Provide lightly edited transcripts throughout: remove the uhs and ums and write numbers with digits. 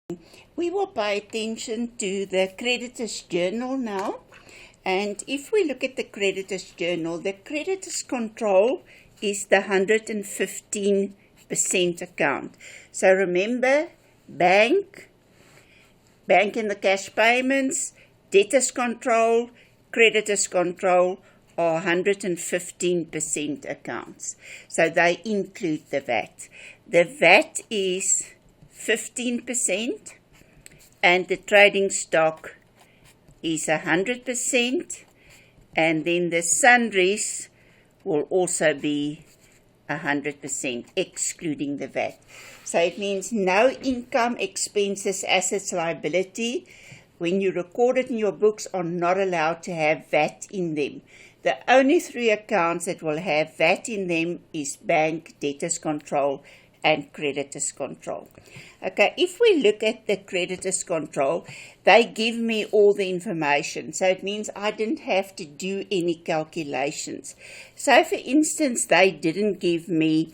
We will pay attention to the creditors journal now. And if we look at the creditors journal, the creditors control is the 115% account. So remember, bank and the cash payments, debtors control, creditors control are 115% accounts. So they include the VAT. The VAT is 15%, and the trading stock is 100%, and then the sundries will also be 100%, excluding the VAT. So it means no income, expenses, assets, liability, when you record it in your books, are not allowed to have VAT in them. The only three accounts that will have VAT in them is bank, debtors control, and creditors control. Okay, if we look at the creditors control, they give me all the information. So it means I didn't have to do any calculations. So for instance, they didn't give me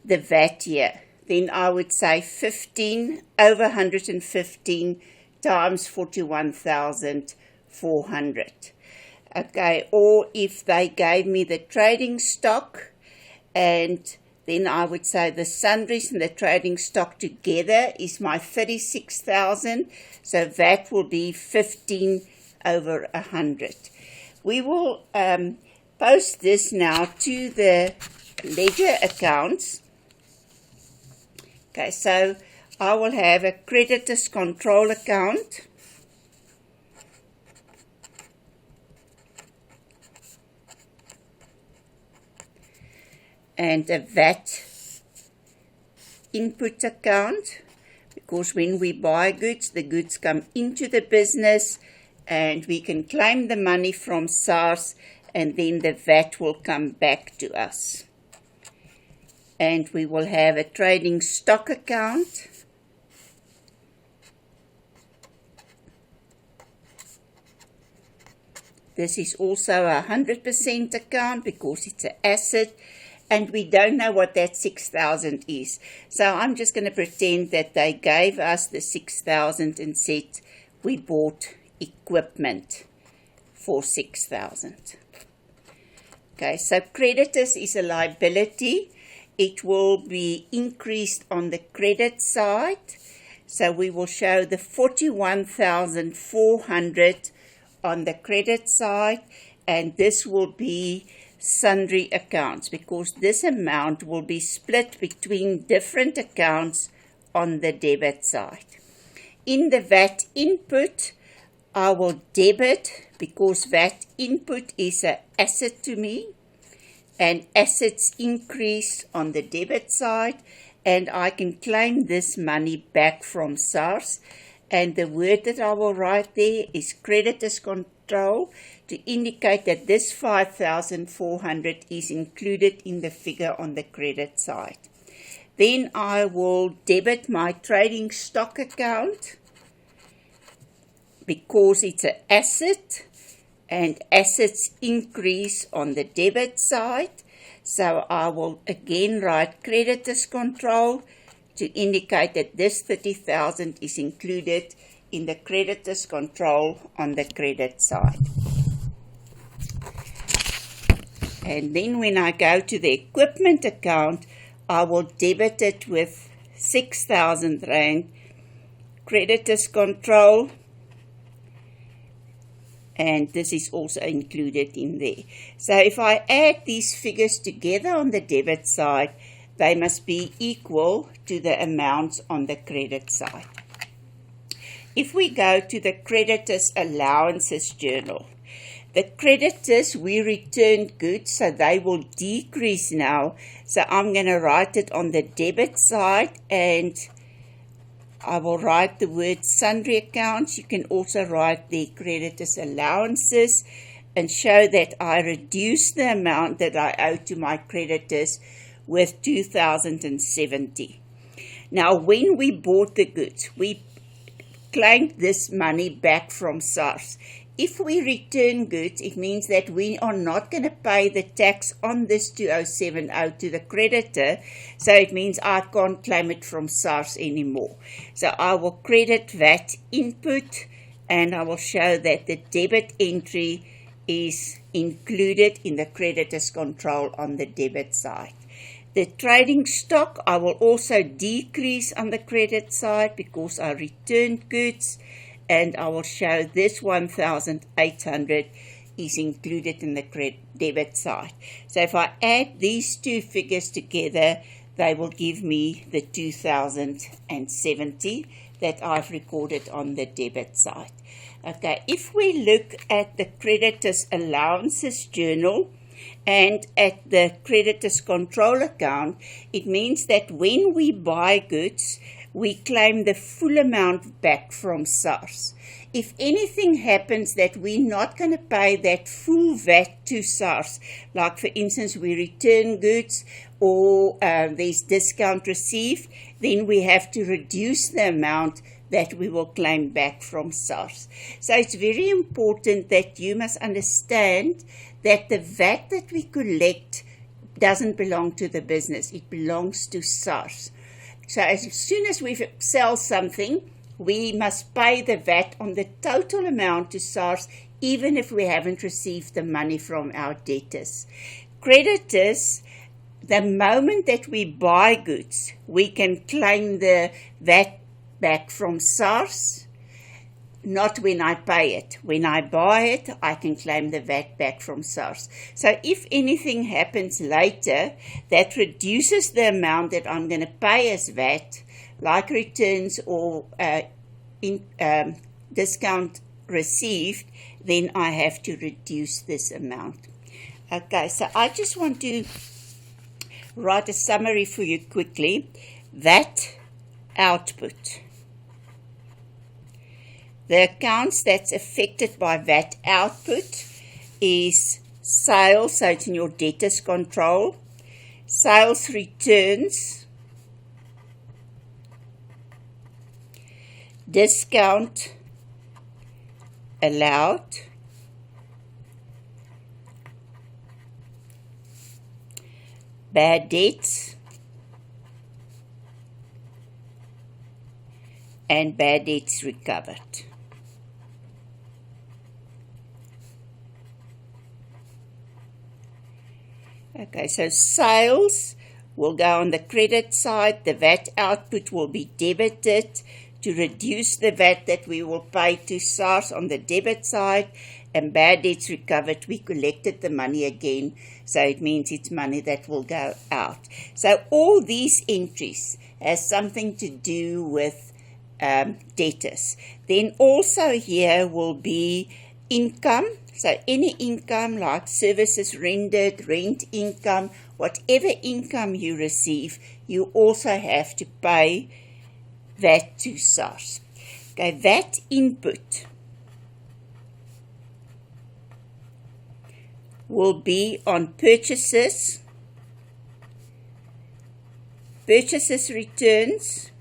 the VAT here. Then I would say 15 over 115 times 41,400. Okay, or if they gave me the trading stock, and then I would say the sundries and the trading stock together is my 36,000. So that will be 15 over 100. We will post this now to the ledger accounts. Okay, so I will have a creditors control account. And a VAT input account, because when we buy goods, the goods come into the business and we can claim the money from SARS, and then the VAT will come back to us. And we will have a trading stock account. This is also a 100% account because it's an asset. And we don't know what that 6,000 is. So I'm just going to pretend that they gave us the 6,000 and said we bought equipment for 6,000. Okay, so creditors is a liability. It will be increased on the credit side. So we will show the 41,400 on the credit side, and this will be sundry accounts, because this amount will be split between different accounts on the debit side. In the VAT input, I will debit, because VAT input is an asset to me, and assets increase on the debit side, and I can claim this money back from SARS. And the word that I will write there is creditors control, to indicate that this 5,400 is included in the figure on the credit side. Then I will debit my trading stock account, because it's an asset, and assets increase on the debit side. So I will again write creditors control to indicate that this 30,000 is included in the creditors control on the credit side. And then when I go to the equipment account, I will debit it with 6,000 Rand, creditors control, and this is also included in there. So if I add these figures together on the debit side, they must be equal to the amounts on the credit side. If we go to the creditors allowances journal, the creditors, we returned goods, so they will decrease now. So I'm going to write it on the debit side, and I will write the word sundry accounts. You can also write the creditors allowances and show that I reduce the amount that I owe to my creditors with 2,070. Now, when we bought the goods, we claimed this money back from SARS. if we return goods, it means that we are not going to pay the tax on this 2070 to the creditor, so it means I can't claim it from SARS anymore. So I will credit VAT input, and I will show that the debit entry is included in the creditor's control on the debit side. The trading stock I will also decrease on the credit side because I returned goods, and I will show this 1,800 is included in the debit side. So if I add these two figures together, they will give me the 2,070 that I've recorded on the debit side. Okay, if we look at the creditor's allowances journal and at the creditor's control account, it means that when we buy goods, we claim the full amount back from SARS. If anything happens that we're not going to pay that full VAT to SARS, like for instance we return goods or there's discount received, then we have to reduce the amount that we will claim back from SARS. So it's very important that you must understand that the VAT that we collect doesn't belong to the business, it belongs to SARS. So as soon as we sell something, we must pay the VAT on the total amount to SARS, even if we haven't received the money from our debtors. Creditors, the moment that we buy goods, we can claim the VAT back from SARS, not when I pay it. When I buy it, I can claim the VAT back from SARS. So if anything happens later that reduces the amount that I'm going to pay as VAT, like returns or discount received, then I have to reduce this amount. Okay, so I just want to write a summary for you quickly. VAT output. The accounts that's affected by VAT output is sales, so it's in your debtors control, sales returns, discount allowed, bad debts, and bad debts recovered. Okay, so sales will go on the credit side. The VAT output will be debited to reduce the VAT that we will pay to SARS on the debit side. And bad debts recovered, we collected the money again, so it means it's money that will go out. So all these entries has something to do with debtors. Then also here will be income. So any income like services rendered, rent income, whatever income you receive, you also have to pay VAT to SARS. Okay, VAT input will be on purchases, purchases returns,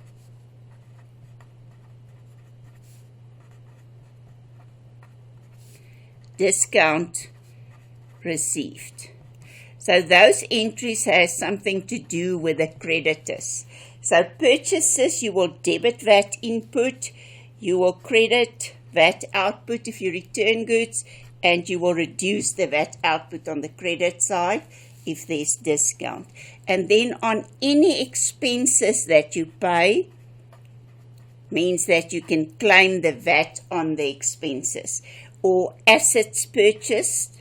discount received. So those entries has something to do with the creditors. So purchases, you will debit VAT input, you will credit VAT output if you return goods, and you will reduce the VAT output on the credit side if there's discount. And then on any expenses that you pay, means that you can claim the VAT on the expenses. Or assets purchased,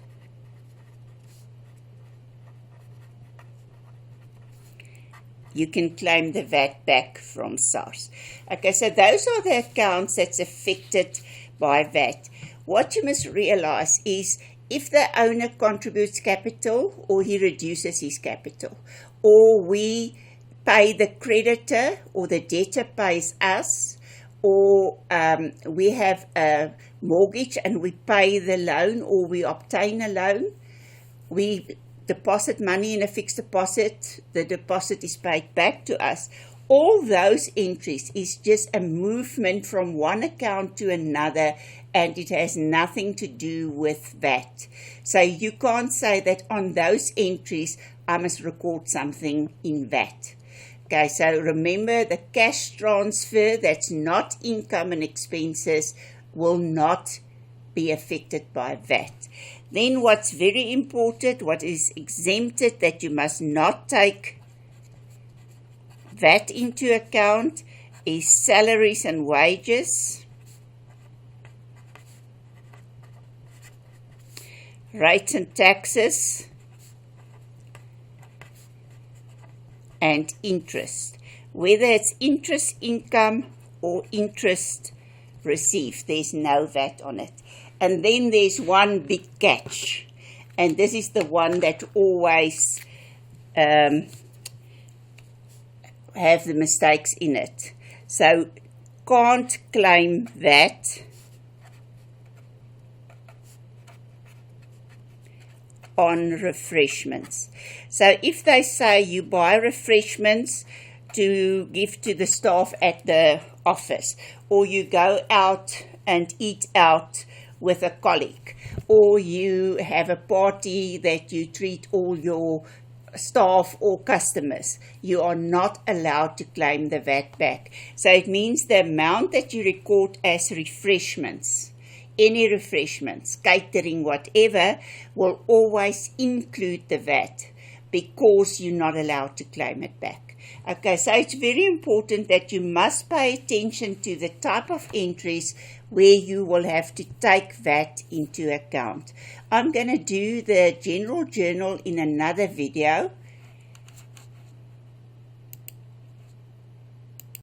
you can claim the VAT back from SARS. Okay, so those are the accounts that's affected by VAT. What you must realize is if the owner contributes capital or he reduces his capital, or we pay the creditor or the debtor pays us, or we have a mortgage and we pay the loan or we obtain a loan, we deposit money in a fixed deposit, the deposit is paid back to us. All those entries is just a movement from one account to another, and it has nothing to do with VAT. So you can't say that on those entries I must record something in VAT. Okay, so remember, the cash transfer that's not income and expenses will not be affected by VAT. Then what's very important, what is exempted that you must not take VAT into account, is salaries and wages, rates and taxes, and interest. Whether it's interest income or interest received, there's no VAT on it. And then there's one big catch, and this is the one that always have the mistakes in it. So can't claim VAT on refreshments. So if they say you buy refreshments to give to the staff at the office, or you go out and eat out with a colleague, or you have a party that you treat all your staff or customers, you are not allowed to claim the VAT back. So it means the amount that you record as refreshments, any refreshments, catering, whatever, will always include the VAT, because you're not allowed to claim it back. Okay, so it's very important that you must pay attention to the type of entries where you will have to take VAT into account. I'm going to do the general journal in another video,